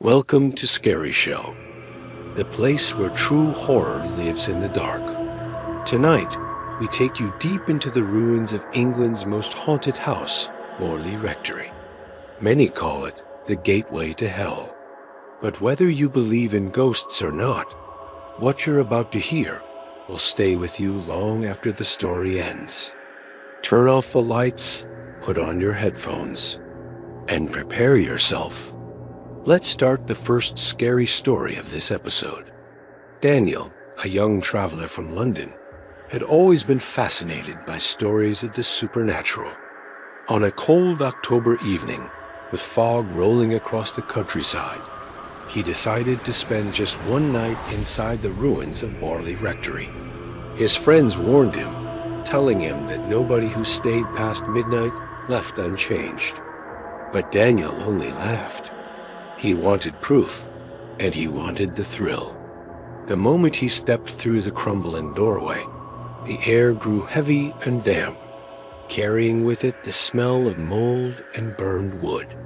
Welcome to Scary Show, the place where true horror lives in the dark. Tonight, we take you deep into the ruins of England's most haunted house, Morley Rectory. Many call it the gateway to hell. But whether you believe in ghosts or not, what you're about to hear will stay with you long after the story ends. Turn off the lights, put on your headphones, and prepare yourself. Let's start the first scary story of this episode. Daniel, a young traveler from London, had always been fascinated by stories of the supernatural. On a cold October evening, with fog rolling across the countryside, he decided to spend just one night inside the ruins of Morley Rectory. His friends warned him, telling him that nobody who stayed past midnight left unchanged. But Daniel only laughed. He wanted proof, and he wanted the thrill. The moment he stepped through the crumbling doorway, the air grew heavy and damp, carrying with it the smell of mold and burned wood.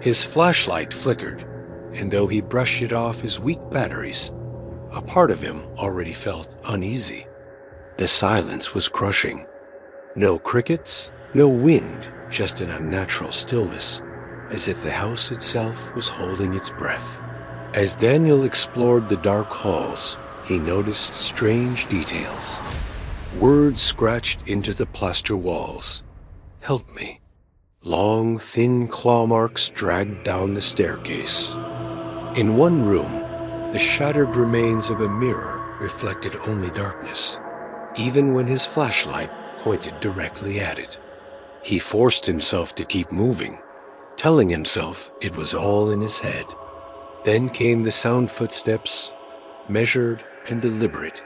His flashlight flickered, and though he brushed it off his weak batteries, a part of him already felt uneasy. The silence was crushing. No crickets, no wind, just an unnatural stillness, as if the house itself was holding its breath. As Daniel explored the dark halls, he noticed strange details. Words scratched into the plaster walls. "Help me." Long, thin claw marks dragged down the staircase. In one room, the shattered remains of a mirror reflected only darkness, even when his flashlight pointed directly at it. He forced himself to keep moving, telling himself it was all in his head. Then came the sound footsteps, measured and deliberate,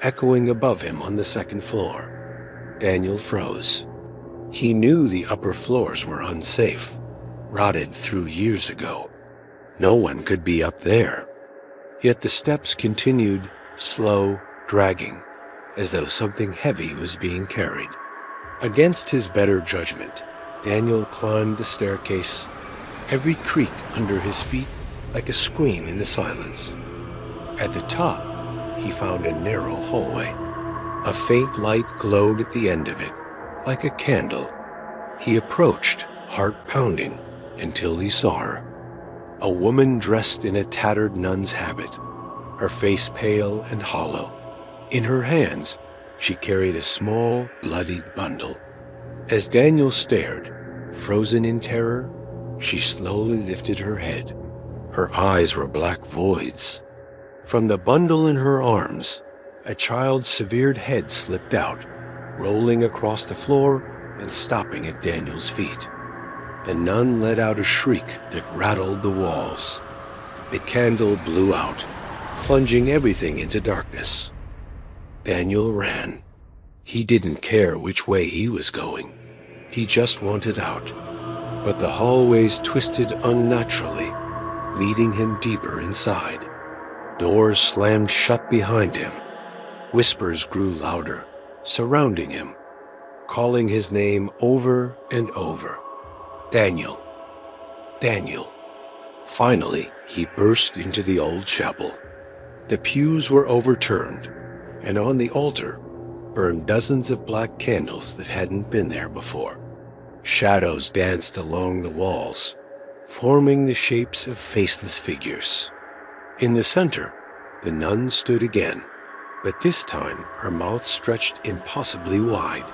echoing above him on the second floor. Daniel froze. He knew the upper floors were unsafe, rotted through years ago. No one could be up there. Yet the steps continued, slow, dragging, as though something heavy was being carried. Against his better judgment, Daniel climbed the staircase, every creak under his feet like a scream in the silence. At the top, he found a narrow hallway. A faint light glowed at the end of it, like a candle. He approached, heart pounding, until he saw her. A woman dressed in a tattered nun's habit, her face pale and hollow. In her hands, she carried a small, bloodied bundle. As Daniel stared, frozen in terror, she slowly lifted her head. Her eyes were black voids. From the bundle in her arms, a child's severed head slipped out, rolling across the floor and stopping at Daniel's feet. The nun let out a shriek that rattled the walls. The candle blew out, plunging everything into darkness. Daniel ran. He didn't care which way he was going. He just wanted out. But the hallways twisted unnaturally, leading him deeper inside. Doors slammed shut behind him. Whispers grew louder, surrounding him, calling his name over and over. Daniel. Daniel. Finally, he burst into the old chapel. The pews were overturned, and on the altar burned dozens of black candles that hadn't been there before. Shadows danced along the walls, forming the shapes of faceless figures. In the center, the nun stood again, but this time her mouth stretched impossibly wide,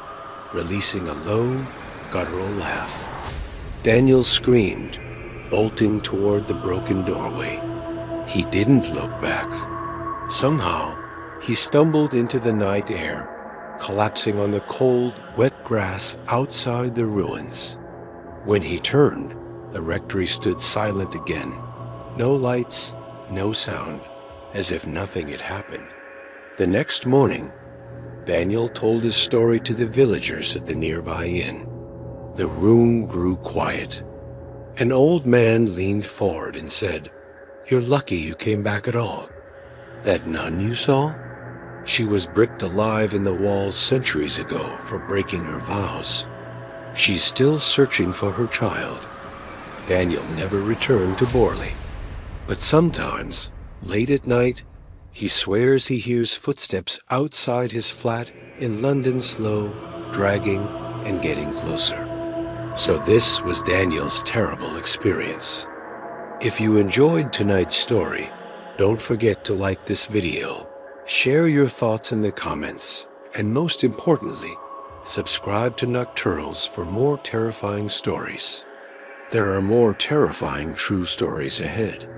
releasing a low, guttural laugh. Daniel screamed, bolting toward the broken doorway. He didn't look back. Somehow, he stumbled into the night air, collapsing on the cold, wet grass outside the ruins. When he turned, the rectory stood silent again. No lights, no sound, as if nothing had happened. The next morning, Daniel told his story to the villagers at the nearby inn. The room grew quiet. An old man leaned forward and said, "You're lucky you came back at all. That nun you saw? She was bricked alive in the walls centuries ago for breaking her vows. She's still searching for her child. Daniel never returned to Morley." But sometimes, late at night, he swears he hears footsteps outside his flat in London, slow, dragging, and getting closer. So this was Daniel's terrible experience. If you enjoyed tonight's story, don't forget to like this video, share your thoughts in the comments, and most importantly, subscribe to Nocturnals for more terrifying stories. There are more terrifying true stories ahead.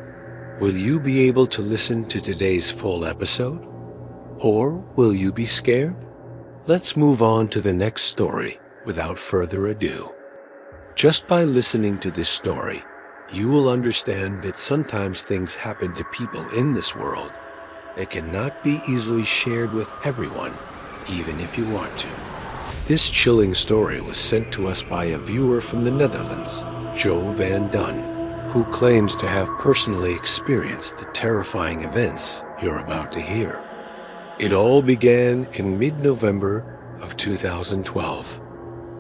Will you be able to listen to today's full episode? Or will you be scared? Let's move on to the next story without further ado. Just by listening to this story, you will understand that sometimes things happen to people in this world that cannot be easily shared with everyone, even if you want to. This chilling story was sent to us by a viewer from the Netherlands, Joe Van Dun, who claims to have personally experienced the terrifying events you're about to hear. It all began in mid-November of 2012.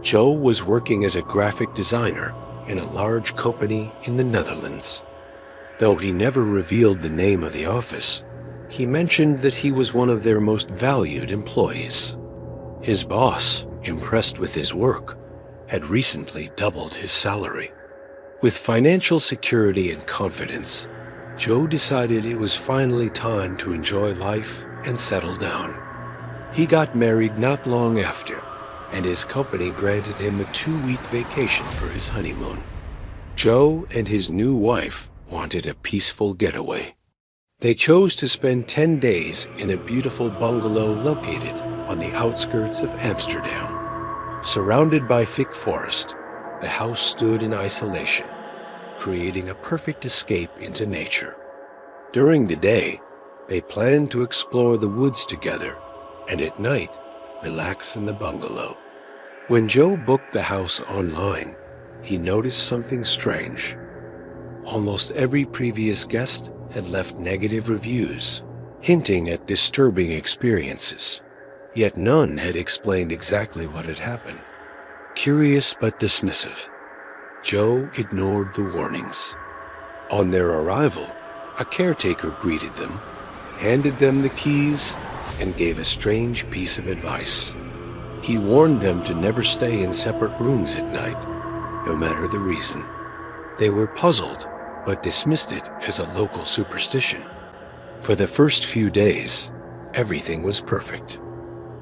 Joe was working as a graphic designer in a large company in the Netherlands. Though he never revealed the name of the office, he mentioned that he was one of their most valued employees. His boss, impressed with his work, had recently doubled his salary. With financial security and confidence, Joe decided it was finally time to enjoy life and settle down. He got married not long after, and his company granted him a 2-week vacation for his honeymoon. Joe and his new wife wanted a peaceful getaway. They chose to spend 10 days in a beautiful bungalow located on the outskirts of Amsterdam. Surrounded by thick forest, the house stood in isolation, creating a perfect escape into nature. During the day, they planned to explore the woods together, and at night, relax in the bungalow. When Joe booked the house online, he noticed something strange. Almost every previous guest had left negative reviews, hinting at disturbing experiences. Yet none had explained exactly what had happened. Curious but dismissive, Joe ignored the warnings. On their arrival, a caretaker greeted them, handed them the keys, and gave a strange piece of advice. He warned them to never stay in separate rooms at night, no matter the reason. They were puzzled, but dismissed it as a local superstition. For the first few days, everything was perfect.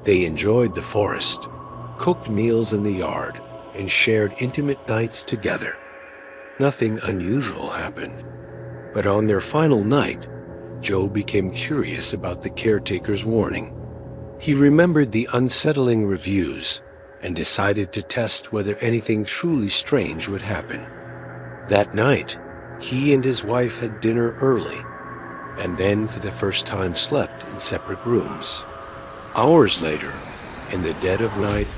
They enjoyed the forest, cooked meals in the yard, and shared intimate nights together. Nothing unusual happened. But on their final night, Joe became curious about the caretaker's warning. He remembered the unsettling reviews and decided to test whether anything truly strange would happen. That night, he and his wife had dinner early, and then for the first time slept in separate rooms. Hours later, in the dead of night,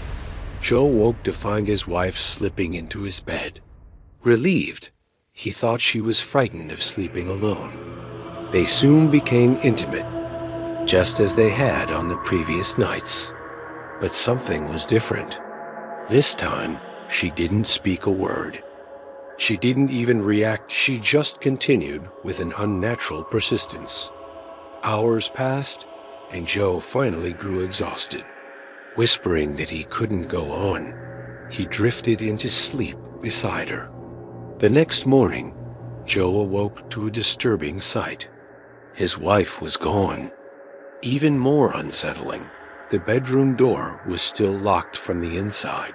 Joe woke to find his wife slipping into his bed. Relieved, he thought she was frightened of sleeping alone. They soon became intimate, just as they had on the previous nights. But something was different. This time, she didn't speak a word. She didn't even react, she just continued with an unnatural persistence. Hours passed, and Joe finally grew exhausted. Whispering that he couldn't go on, he drifted into sleep beside her. The next morning, Joe awoke to a disturbing sight. His wife was gone. Even more unsettling, the bedroom door was still locked from the inside.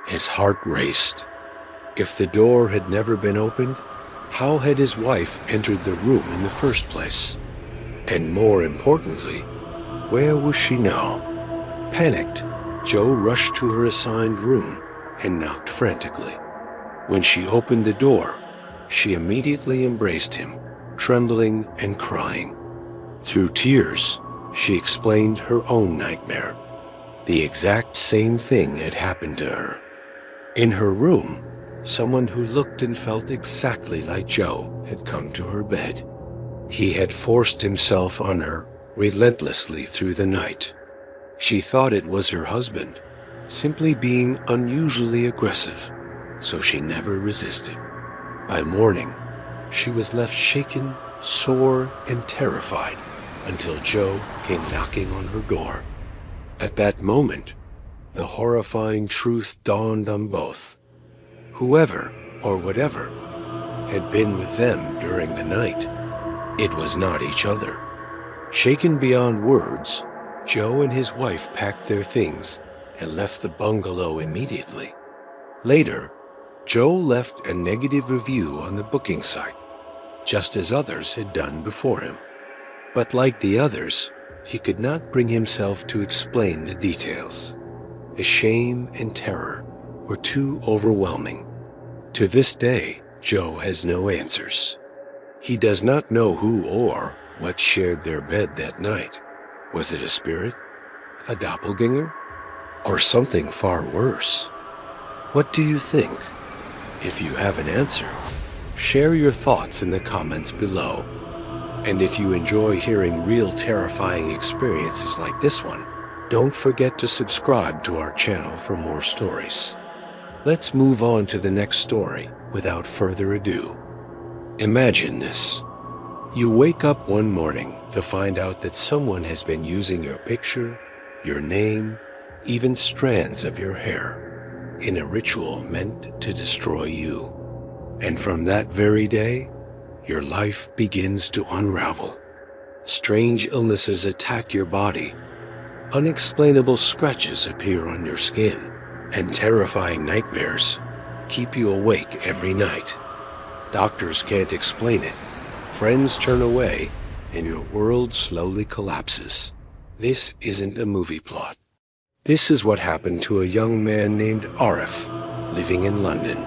His heart raced. If the door had never been opened, how had his wife entered the room in the first place? And more importantly, where was she now? Panicked, Joe rushed to her assigned room and knocked frantically. When she opened the door, she immediately embraced him, trembling and crying. Through tears, she explained her own nightmare. The exact same thing had happened to her. In her room, someone who looked and felt exactly like Joe had come to her bed. He had forced himself on her relentlessly through the night. She thought it was her husband, simply being unusually aggressive, so she never resisted. By morning, She was left shaken, sore, and terrified until Joe came knocking on her door. At that moment, the horrifying truth dawned on both. Whoever, or whatever, had been with them during the night, it was not each other. Shaken beyond words, Joe and his wife packed their things and left the bungalow immediately. Later, Joe left a negative review on the booking site, just as others had done before him. But like the others, he could not bring himself to explain the details. The shame and terror were too overwhelming. To this day, Joe has no answers. He does not know who or what shared their bed that night. Was it a spirit, a doppelganger, or something far worse? What do you think? If you have an answer, share your thoughts in the comments below. And if you enjoy hearing real terrifying experiences like this one, don't forget to subscribe to our channel for more stories. Let's move on to the next story without further ado. Imagine this. You wake up one morning to find out that someone has been using your picture, your name, even strands of your hair, in a ritual meant to destroy you. And from that very day, your life begins to unravel. Strange illnesses attack your body. Unexplainable scratches appear on your skin, and terrifying nightmares keep you awake every night. Doctors can't explain it. Friends turn away, and your world slowly collapses. This isn't a movie plot. This is what happened to a young man named Arif, living in London.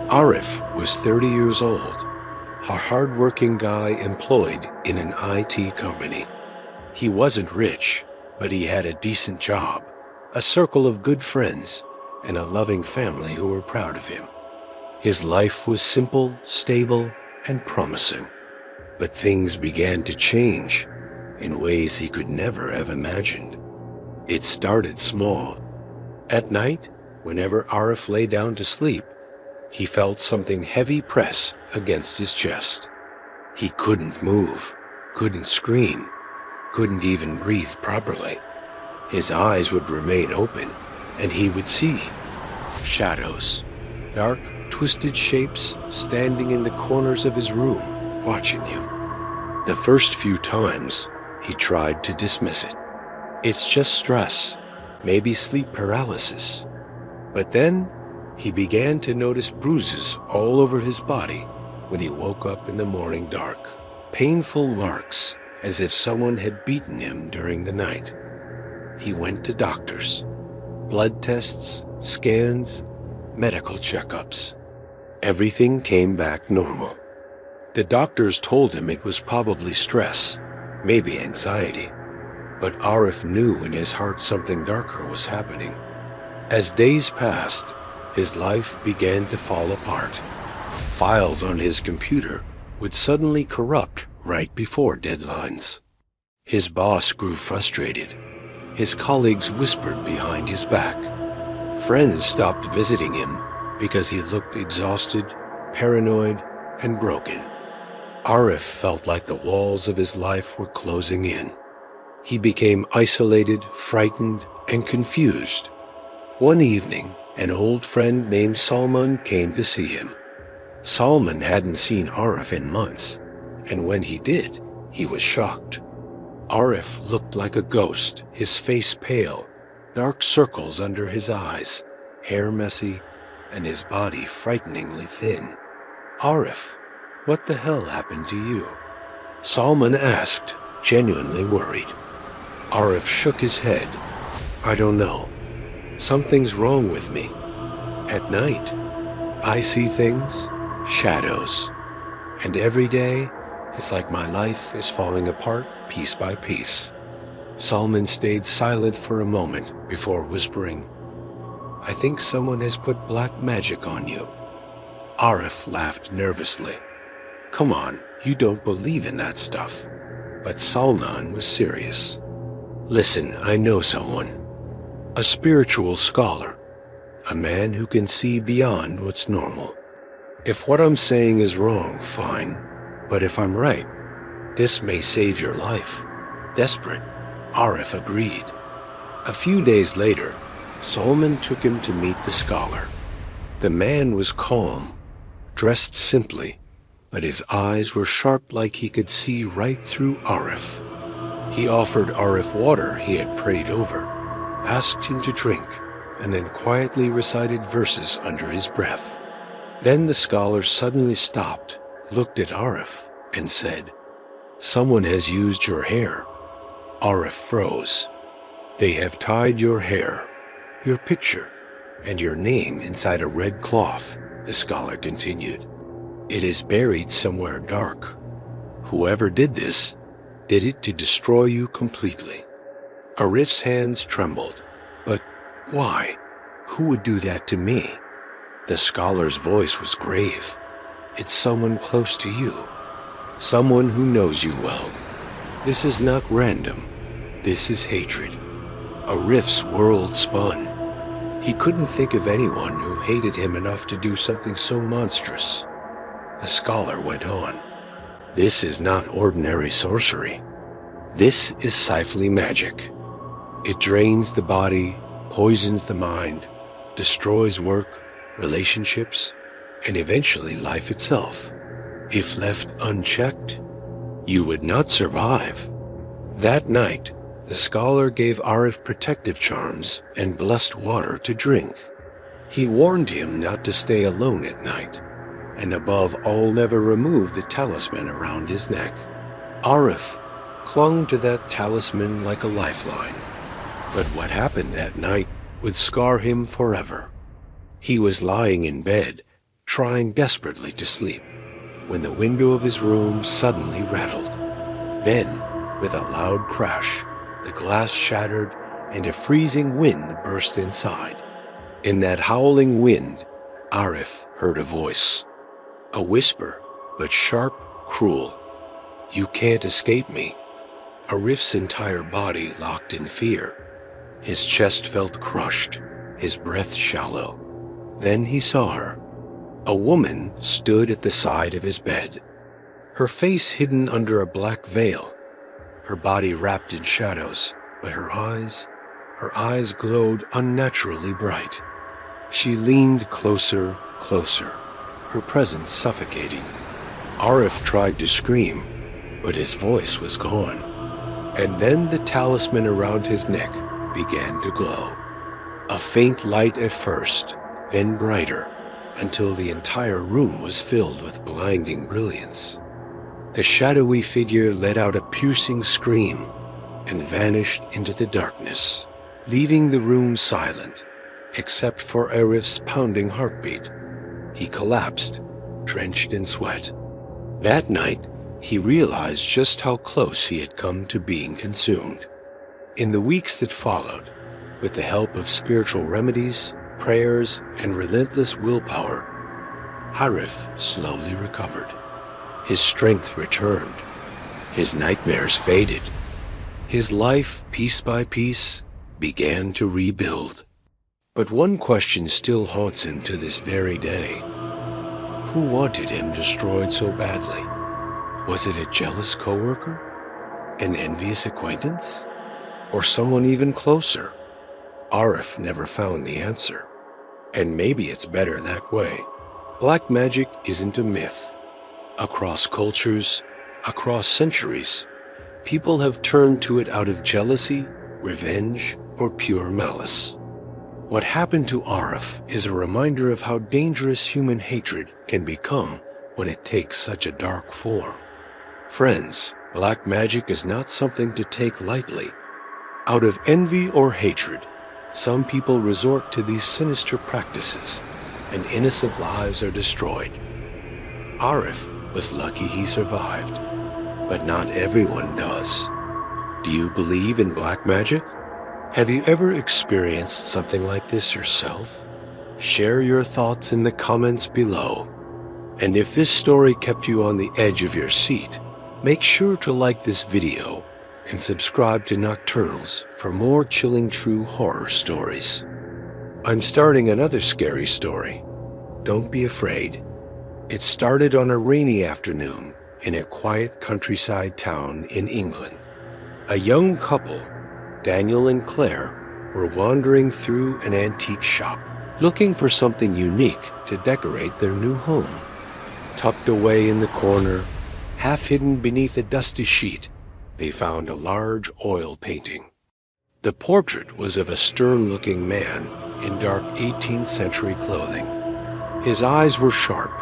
Arif was 30 years old, a hard-working guy employed in an IT company. He wasn't rich, but he had a decent job, a circle of good friends, and a loving family who were proud of him. His life was simple, stable, and promising. But things began to change in ways he could never have imagined. It started small. At night, whenever Arif lay down to sleep, he felt something heavy press against his chest. He couldn't move, couldn't scream, couldn't even breathe properly. His eyes would remain open, and he would see shadows, dark, twisted shapes standing in the corners of his room, watching him. The first few times, he tried to dismiss it. It's just stress, maybe sleep paralysis. But then, he began to notice bruises all over his body when he woke up in the morning dark. Painful marks, as if someone had beaten him during the night. He went to doctors. Blood tests, scans, medical checkups. Everything came back normal. The doctors told him it was probably stress, maybe anxiety. But Arif knew in his heart something darker was happening. As days passed, his life began to fall apart. Files on his computer would suddenly corrupt right before deadlines. His boss grew frustrated. His colleagues whispered behind his back. Friends stopped visiting him because he looked exhausted, paranoid, and broken. Arif felt like the walls of his life were closing in. He became isolated, frightened, and confused. One evening, an old friend named Salman came to see him. Salman hadn't seen Arif in months, and when he did, he was shocked. Arif looked like a ghost, his face pale, dark circles under his eyes, hair messy, and his body frighteningly thin. "Arif, what the hell happened to you?" Salman asked, genuinely worried. Arif shook his head. "I don't know. Something's wrong with me. At night, I see things, shadows, and every day it's like my life is falling apart piece by piece." Salman stayed silent for a moment before whispering, "I think someone has put black magic on you." Arif laughed nervously. "Come on, you don't believe in that stuff." But Salman was serious. "Listen, I know someone. A spiritual scholar. A man who can see beyond what's normal. If what I'm saying is wrong, fine. But if I'm right, this may save your life. Desperate, Arif agreed. A few days later, Solomon took him to meet the scholar. The man was calm, dressed simply, but his eyes were sharp like he could see right through Arif. He offered Arif water he had prayed over, asked him to drink, and then quietly recited verses under his breath. Then the scholar suddenly stopped, looked at Arif, and said, "Someone has used your hair." Arif froze. "They have tied your hair, your picture, and your name inside a red cloth," the scholar continued. "It is buried somewhere dark. Whoever did this, did it to destroy you completely." Arif's hands trembled. "But why? Who would do that to me?" The scholar's voice was grave. "It's someone close to you. Someone who knows you well. This is not random. This is hatred." Arif's world spun. He couldn't think of anyone who hated him enough to do something so monstrous. The scholar went on. "This is not ordinary sorcery. This is Sifli magic. It drains the body, poisons the mind, destroys work, relationships, and eventually life itself. If left unchecked, you would not survive." That night, the scholar gave Arif protective charms and blessed water to drink. He warned him not to stay alone at night, and above all never remove the talisman around his neck. Arif clung to that talisman like a lifeline. But what happened that night would scar him forever. He was lying in bed, trying desperately to sleep, when the window of his room suddenly rattled. Then, with a loud crash, the glass shattered and a freezing wind burst inside. In that howling wind, Arif heard a voice. A whisper, but sharp, cruel. "You can't escape me." Arif's entire body locked in fear. His chest felt crushed, his breath shallow. Then he saw her. A woman stood at the side of his bed, her face hidden under a black veil, her body wrapped in shadows, but her eyes glowed unnaturally bright. She leaned closer, closer, her presence suffocating. Arif tried to scream, but his voice was gone. And then the talisman around his neck began to glow. A faint light at first, then brighter, until the entire room was filled with blinding brilliance. The shadowy figure let out a piercing scream and vanished into the darkness, leaving the room silent, except for Arif's pounding heartbeat. He collapsed, drenched in sweat. That night, he realized just how close he had come to being consumed. In the weeks that followed, with the help of spiritual remedies, prayers, and relentless willpower, Arif slowly recovered. His strength returned. His nightmares faded. His life, piece by piece, began to rebuild. But one question still haunts him to this very day. Who wanted him destroyed so badly? Was it a jealous coworker? An envious acquaintance? Or someone even closer? Arif never found the answer. And maybe it's better that way. Black magic isn't a myth. Across cultures, across centuries, people have turned to it out of jealousy, revenge, or pure malice. What happened to Arif is a reminder of how dangerous human hatred can become when it takes such a dark form. Friends, black magic is not something to take lightly. Out of envy or hatred, some people resort to these sinister practices, and innocent lives are destroyed. Arif was lucky he survived, but not everyone does. Do you believe in black magic? Have you ever experienced something like this yourself? Share your thoughts in the comments below. And if this story kept you on the edge of your seat, make sure to like this video and subscribe to Nocturnals for more chilling true horror stories. I'm starting another scary story. Don't be afraid. It started on a rainy afternoon in a quiet countryside town in England. A young couple, Daniel and Claire, were wandering through an antique shop, looking for something unique to decorate their new home. Tucked away in the corner, half hidden beneath a dusty sheet, they found a large oil painting. The portrait was of a stern-looking man in dark 18th century clothing. His eyes were sharp,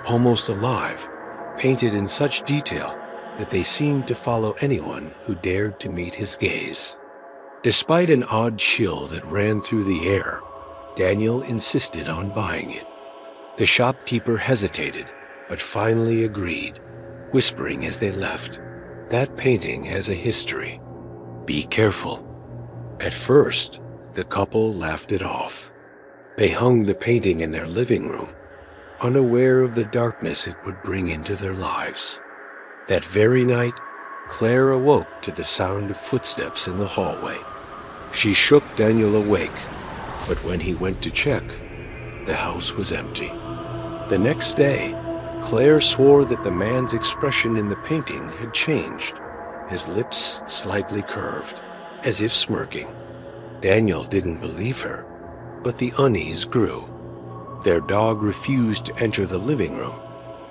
almost alive, painted in such detail that they seemed to follow anyone who dared to meet his gaze. Despite an odd chill that ran through the air, Daniel insisted on buying it. The shopkeeper hesitated, but finally agreed, whispering as they left, "That painting has a history. Be careful." At first, the couple laughed it off. They hung the painting in their living room, unaware of the darkness it would bring into their lives. That very night, Claire awoke to the sound of footsteps in the hallway. She shook Daniel awake, but when he went to check, the house was empty. The next day, Claire swore that the man's expression in the painting had changed, his lips slightly curved, as if smirking. Daniel didn't believe her, but the unease grew. Their dog refused to enter the living room,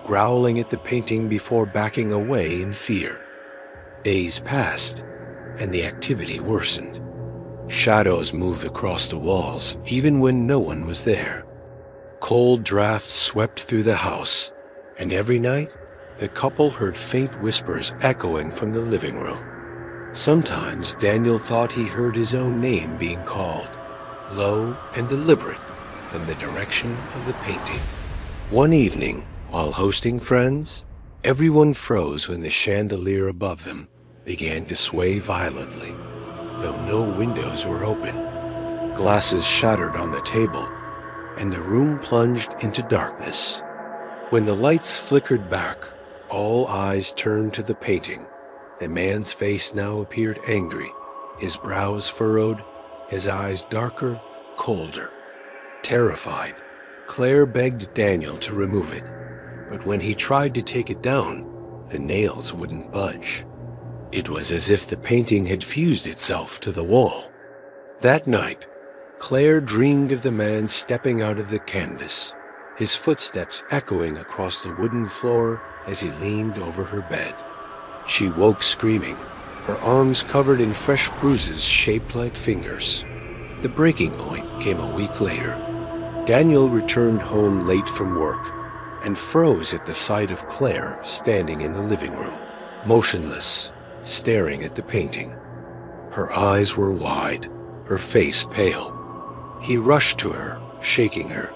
growling at the painting before backing away in fear. Days passed, and the activity worsened. Shadows moved across the walls, even when no one was there. Cold drafts swept through the house, and every night, the couple heard faint whispers echoing from the living room. Sometimes Daniel thought he heard his own name being called, low and deliberate, from the direction of the painting. One evening, while hosting friends, everyone froze when the chandelier above them began to sway violently, though no windows were open. Glasses shattered on the table, and the room plunged into darkness. When the lights flickered back, all eyes turned to the painting. The man's face now appeared angry, his brows furrowed, his eyes darker, colder. Terrified, Claire begged Daniel to remove it, but when he tried to take it down, the nails wouldn't budge. It was as if the painting had fused itself to the wall. That night, Claire dreamed of the man stepping out of the canvas, his footsteps echoing across the wooden floor as he leaned over her bed. She woke screaming, her arms covered in fresh bruises shaped like fingers. The breaking point came a week later. Daniel returned home late from work and froze at the sight of Claire standing in the living room, motionless, staring at the painting. Her eyes were wide, her face pale. He rushed to her, shaking her,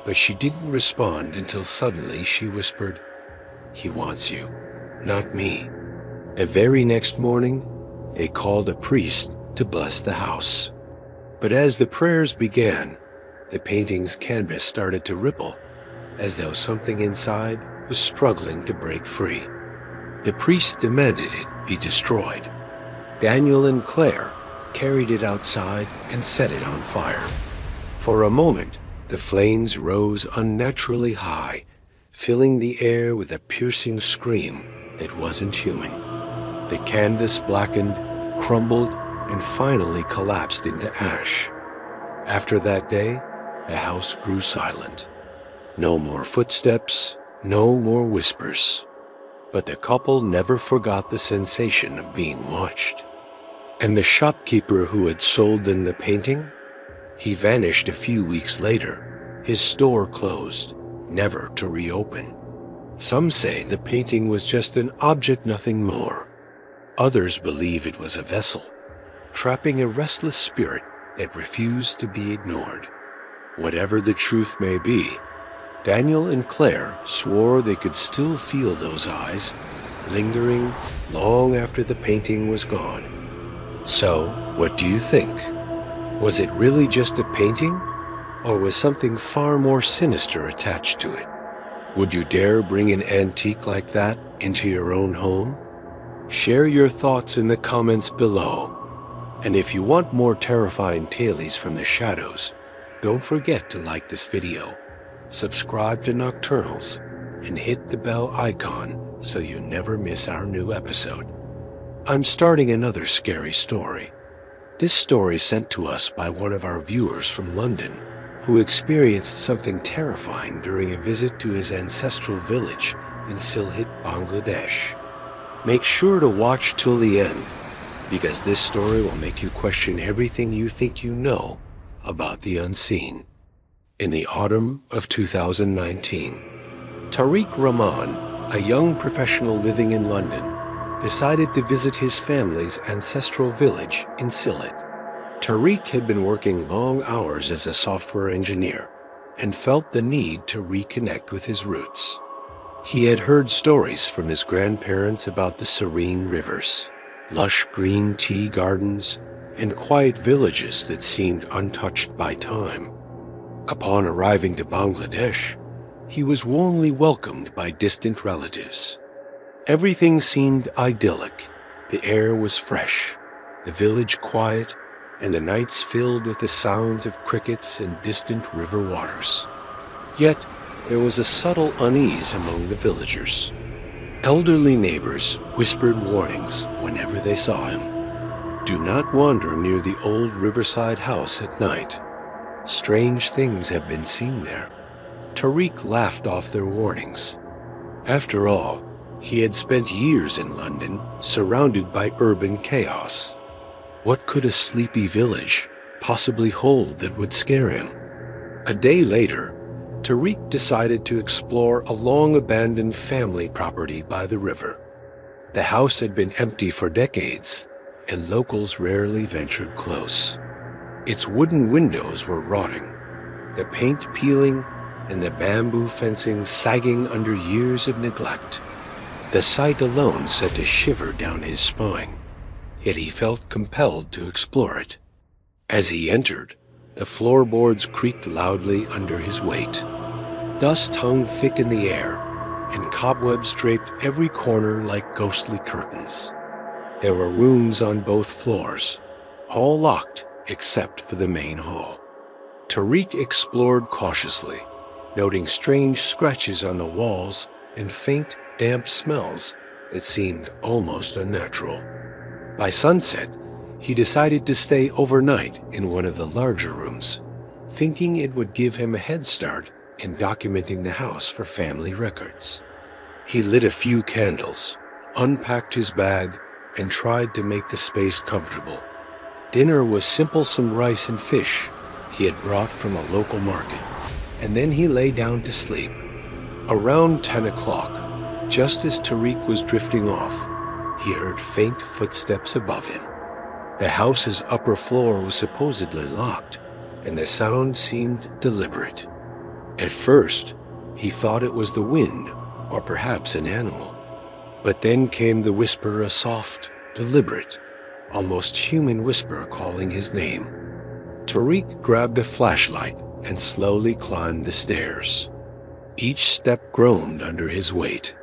but she didn't respond until suddenly she whispered, "He wants you, not me." The very next morning, they called a priest to bless the house. But as the prayers began, the painting's canvas started to ripple, as though something inside was struggling to break free. The priest demanded it be destroyed. Daniel and Claire carried it outside and set it on fire. For a moment, the flames rose unnaturally high, filling the air with a piercing scream that wasn't human. The canvas blackened, crumbled, and finally collapsed into ash. After that day, the house grew silent. No more footsteps, no more whispers. But the couple never forgot the sensation of being watched. And the shopkeeper who had sold them the painting? He vanished a few weeks later. His store closed, never to reopen. Some say the painting was just an object, nothing more. Others believe it was a vessel, trapping a restless spirit that refused to be ignored. Whatever the truth may be, Daniel and Claire swore they could still feel those eyes, lingering long after the painting was gone. So, what do you think? Was it really just a painting, or was something far more sinister attached to it? Would you dare bring an antique like that into your own home? Share your thoughts in the comments below. And if you want more terrifying tales from the shadows, don't forget to like this video, subscribe to Nocturnals, and hit the bell icon so you never miss our new episode. I'm starting another scary story. This story sent to us by one of our viewers from London, who experienced something terrifying during a visit to his ancestral village in Sylhet, Bangladesh. Make sure to watch till the end, because this story will make you question everything you think you know about the unseen. In the autumn of 2019, Tariq Rahman, a young professional living in London, decided to visit his family's ancestral village in Sylhet. Tariq had been working long hours as a software engineer and felt the need to reconnect with his roots. He had heard stories from his grandparents about the serene rivers, lush green tea gardens, and quiet villages that seemed untouched by time. Upon arriving to Bangladesh, he was warmly welcomed by distant relatives. Everything seemed idyllic. The air was fresh, the village quiet, and the nights filled with the sounds of crickets and distant river waters. Yet, there was a subtle unease among the villagers. Elderly neighbors whispered warnings whenever they saw him. Do not wander near the old riverside house at night. Strange things have been seen there. Tariq laughed off their warnings. After all, he had spent years in London, surrounded by urban chaos. What could a sleepy village possibly hold that would scare him? A day later, Tariq decided to explore a long-abandoned family property by the river. The house had been empty for decades, and locals rarely ventured close. Its wooden windows were rotting, the paint peeling, and the bamboo fencing sagging under years of neglect. The sight alone sent a shiver down his spine, yet he felt compelled to explore it. As he entered, the floorboards creaked loudly under his weight. Dust hung thick in the air, and cobwebs draped every corner like ghostly curtains. There were rooms on both floors, all locked except for the main hall. Tariq explored cautiously, noting strange scratches on the walls and faint, damp smells that seemed almost unnatural. By sunset, he decided to stay overnight in one of the larger rooms, thinking it would give him a head start in documenting the house for family records. He lit a few candles, unpacked his bag, and tried to make the space comfortable. Dinner was some rice and fish he had brought from a local market, and then he lay down to sleep. Around 10 o'clock, just as Tariq was drifting off, he heard faint footsteps above him. The house's upper floor was supposedly locked, and the sound seemed deliberate. At first, he thought it was the wind, or perhaps an animal. But then came the whisper, a soft, deliberate, almost human whisper calling his name. Tariq grabbed a flashlight and slowly climbed the stairs. Each step groaned under his weight.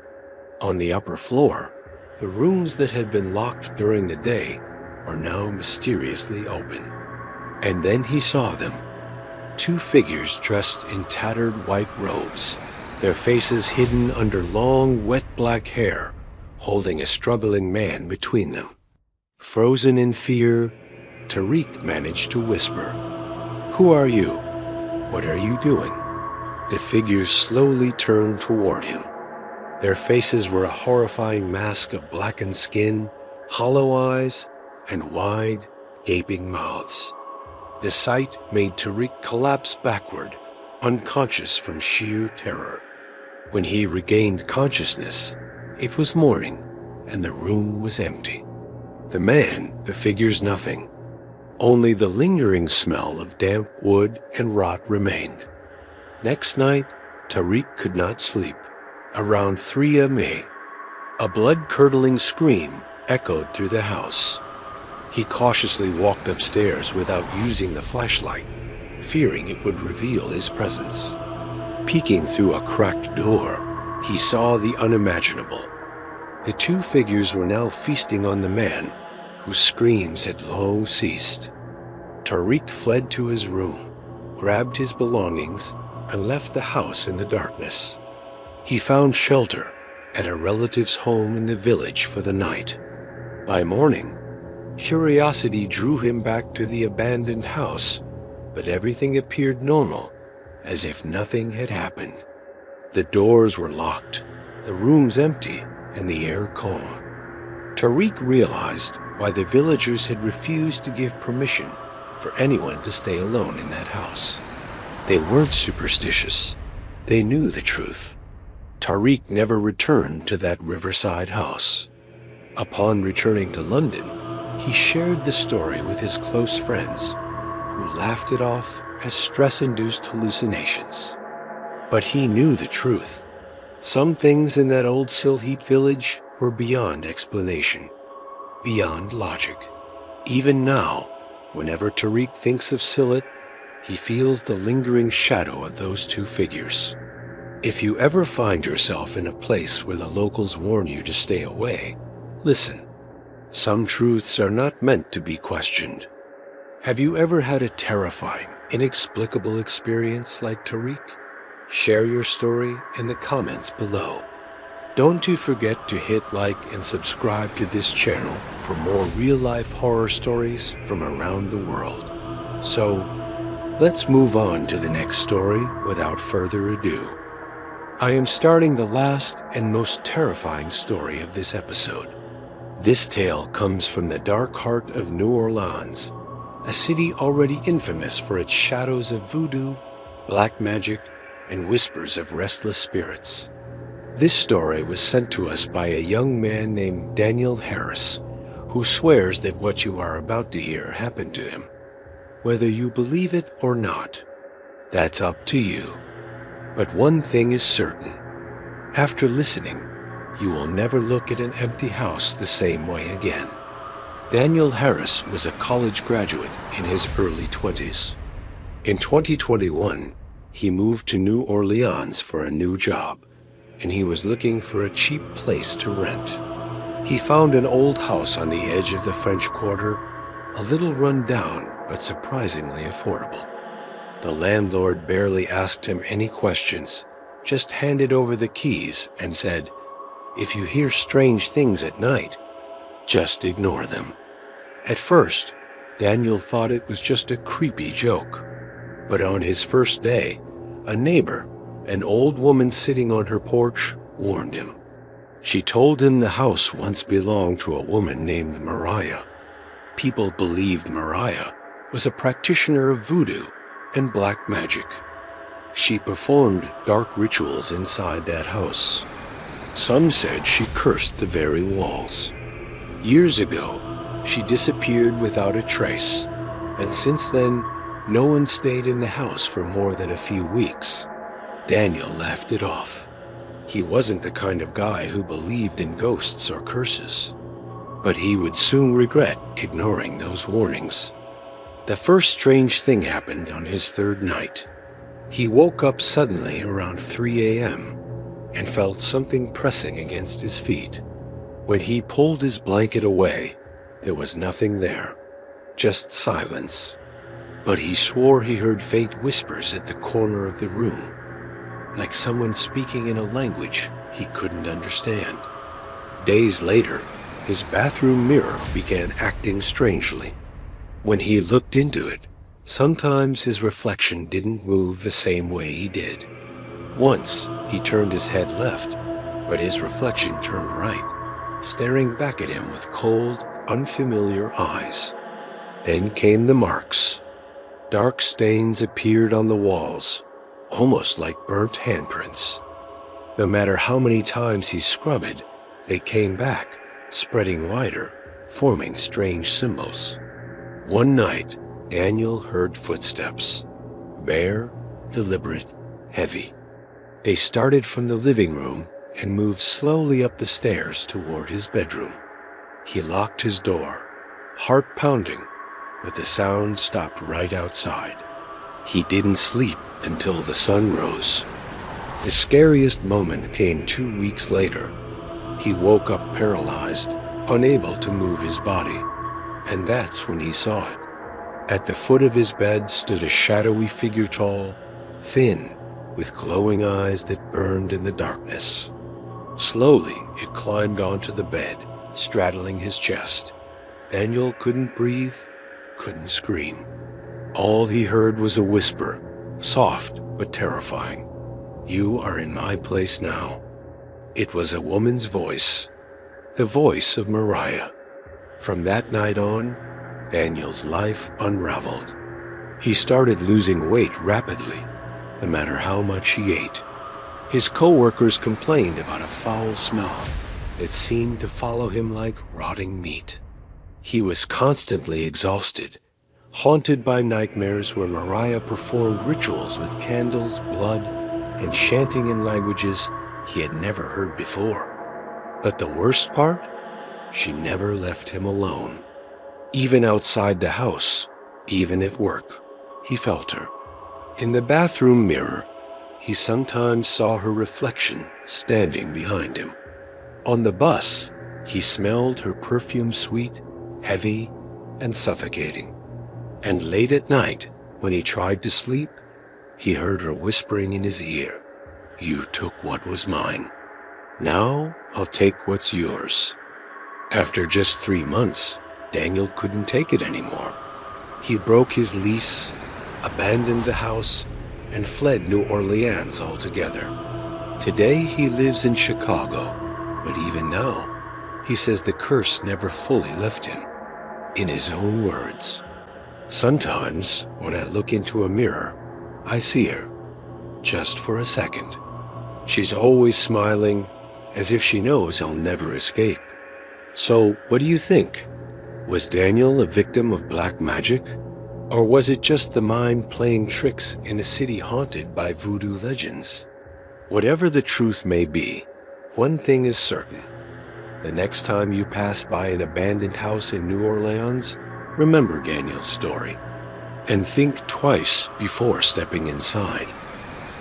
On the upper floor, the rooms that had been locked during the day were now mysteriously open. And then he saw them. Two figures dressed in tattered white robes, their faces hidden under long, wet black hair, holding a struggling man between them. Frozen in fear, Tariq managed to whisper, "Who are you? What are you doing?" The figures slowly turned toward him. Their faces were a horrifying mask of blackened skin, hollow eyes, and wide, gaping mouths. The sight made Tariq collapse backward, unconscious from sheer terror. When he regained consciousness, it was morning, and the room was empty. The figures nothing. Only the lingering smell of damp wood and rot remained. Next night, Tariq could not sleep. Around 3 a.m., a blood-curdling scream echoed through the house. He cautiously walked upstairs without using the flashlight, fearing it would reveal his presence. Peeking through a cracked door, he saw the unimaginable. The two figures were now feasting on the man, whose screams had long ceased. Tariq fled to his room, grabbed his belongings, and left the house in the darkness. He found shelter at a relative's home in the village for the night. By morning, curiosity drew him back to the abandoned house, but everything appeared normal, as if nothing had happened. The doors were locked, the rooms empty, and the air calm. Tariq realized why the villagers had refused to give permission for anyone to stay alone in that house. They weren't superstitious. They knew the truth. Tariq never returned to that riverside house. Upon returning to London, he shared the story with his close friends, who laughed it off as stress-induced hallucinations. But he knew the truth. Some things in that old silt-heap village were beyond explanation, beyond logic. Even now, whenever Tariq thinks of Sylhet, he feels the lingering shadow of those two figures. If you ever find yourself in a place where the locals warn you to stay away, listen. Some truths are not meant to be questioned. Have you ever had a terrifying, inexplicable experience like Tariq? Share your story in the comments below. Don't you forget to hit like and subscribe to this channel for more real-life horror stories from around the world. So, let's move on to the next story without further ado. I am starting the last and most terrifying story of this episode. This tale comes from the dark heart of New Orleans, a city already infamous for its shadows of voodoo, black magic, and whispers of restless spirits. This story was sent to us by a young man named Daniel Harris, who swears that what you are about to hear happened to him. Whether you believe it or not, that's up to you. But one thing is certain. After listening, you will never look at an empty house the same way again. Daniel Harris was a college graduate in his early 20s. In 2021, he moved to New Orleans for a new job, and he was looking for a cheap place to rent. He found an old house on the edge of the French Quarter, a little run down but surprisingly affordable. The landlord barely asked him any questions, just handed over the keys and said, "If you hear strange things at night, just ignore them." At first, Daniel thought it was just a creepy joke. But on his first day, a neighbor, an old woman sitting on her porch, warned him. She told him the house once belonged to a woman named Mariah. People believed Mariah was a practitioner of voodoo and black magic. She performed dark rituals inside that house. Some said she cursed the very walls. Years ago, she disappeared without a trace, and since then, no one stayed in the house for more than a few weeks. Daniel laughed it off. He wasn't the kind of guy who believed in ghosts or curses. But he would soon regret ignoring those warnings. The first strange thing happened on his third night. He woke up suddenly around 3 a.m. and felt something pressing against his feet. When he pulled his blanket away, there was nothing there, just silence. But he swore he heard faint whispers at the corner of the room, like someone speaking in a language he couldn't understand. Days later, his bathroom mirror began acting strangely. When he looked into it, sometimes his reflection didn't move the same way he did. Once, he turned his head left, but his reflection turned right, staring back at him with cold, unfamiliar eyes. Then came the marks. Dark stains appeared on the walls, almost like burnt handprints. No matter how many times he scrubbed, they came back, spreading wider, forming strange symbols. One night, Daniel heard footsteps. Bare, deliberate, heavy. They started from the living room and moved slowly up the stairs toward his bedroom. He locked his door, heart pounding, but the sound stopped right outside. He didn't sleep until the sun rose. The scariest moment came 2 weeks later. He woke up paralyzed, unable to move his body, and that's when he saw it. At the foot of his bed stood a shadowy figure, tall, thin, with glowing eyes that burned in the darkness. Slowly, it climbed onto the bed, straddling his chest. Daniel couldn't breathe, couldn't scream. All he heard was a whisper, soft but terrifying. "You are in my place now." It was a woman's voice, the voice of Mariah. From that night on, Daniel's life unraveled. He started losing weight rapidly, no matter how much he ate. His co-workers complained about a foul smell that seemed to follow him like rotting meat. He was constantly exhausted, haunted by nightmares where Mariah performed rituals with candles, blood, and chanting in languages he had never heard before. But the worst part? She never left him alone. Even outside the house, even at work, he felt her. In the bathroom mirror, he sometimes saw her reflection standing behind him. On the bus, he smelled her perfume sweet, heavy, and suffocating. And late at night, when he tried to sleep, he heard her whispering in his ear, "You took what was mine. Now I'll take what's yours." After just 3 months, Daniel couldn't take it anymore. He broke his lease, abandoned the house, and fled New Orleans altogether. Today he lives in Chicago, but even now, he says the curse never fully left him. In his own words, "Sometimes, when I look into a mirror, I see her, just for a second. She's always smiling, as if she knows I'll never escape." So, what do you think? Was Daniel a victim of black magic? Or was it just the mind playing tricks in a city haunted by voodoo legends? Whatever the truth may be, one thing is certain. The next time you pass by an abandoned house in New Orleans, remember Daniel's story, and think twice before stepping inside.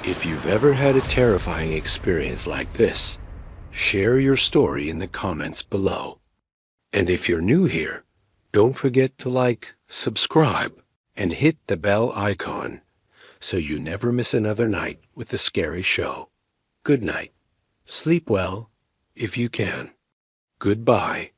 If you've ever had a terrifying experience like this, share your story in the comments below. And if you're new here, don't forget to like, subscribe, and hit the bell icon so you never miss another night with the Scary Show. Good night. Sleep well, if you can. Goodbye.